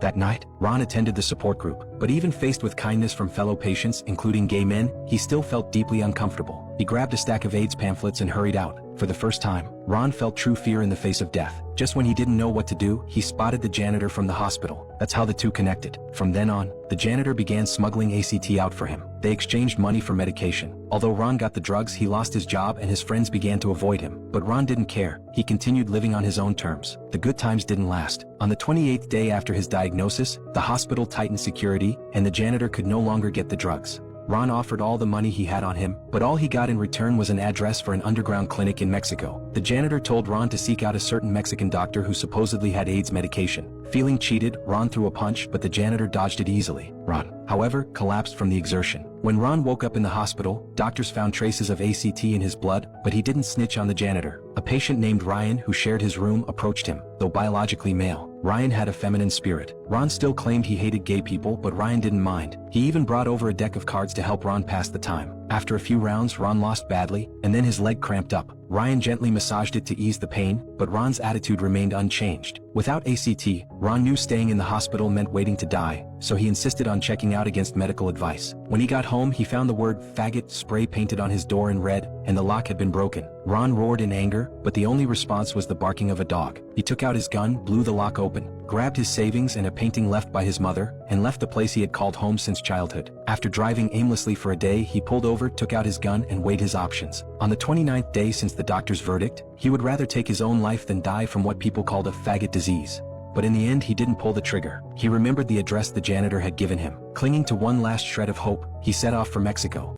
That night, Ron attended the support group, but even faced with kindness from fellow patients, including gay men, he still felt deeply uncomfortable. He grabbed a stack of AIDS pamphlets and hurried out. For the first time, Ron felt true fear in the face of death. Just when he didn't know what to do, he spotted the janitor from the hospital. That's how the two connected. From then on, the janitor began smuggling ACT out for him. They exchanged money for medication. Although Ron got the drugs, he lost his job and his friends began to avoid him. But Ron didn't care. He continued living on his own terms. The good times didn't last. On the 28th day after his diagnosis, the hospital tightened security, and the janitor could no longer get the drugs. Ron offered all the money he had on him, but all he got in return was an address for an underground clinic in Mexico. The janitor told Ron to seek out a certain Mexican doctor who supposedly had AIDS medication. Feeling cheated, Ron threw a punch, but the janitor dodged it easily. Ron, however, collapsed from the exertion. When Ron woke up in the hospital, doctors found traces of ACT in his blood, but he didn't snitch on the janitor. A patient named Ryan, who shared his room, approached him. Though biologically male, Ryan had a feminine spirit. Ron still claimed he hated gay people, but Ryan didn't mind. He even brought over a deck of cards to help Ron pass the time. After a few rounds, Ron lost badly, and then his leg cramped up. Ryan gently massaged it to ease the pain, but Ron's attitude remained unchanged. Without ACT, Ron knew staying in the hospital meant waiting to die, so he insisted on checking out against medical advice. When he got home, he found the word faggot spray painted on his door in red, and the lock had been broken. Ron roared in anger, but the only response was the barking of a dog. He took out his gun, blew the lock open, grabbed his savings and a painting left by his mother, and left the place he had called home since childhood. After driving aimlessly for a day, he pulled over, took out his gun, and weighed his options. On the 29th day since the doctor's verdict, he would rather take his own life than die from what people called a faggot disease. But in the end, he didn't pull the trigger. He remembered the address the janitor had given him. Clinging to one last shred of hope, he set off for Mexico.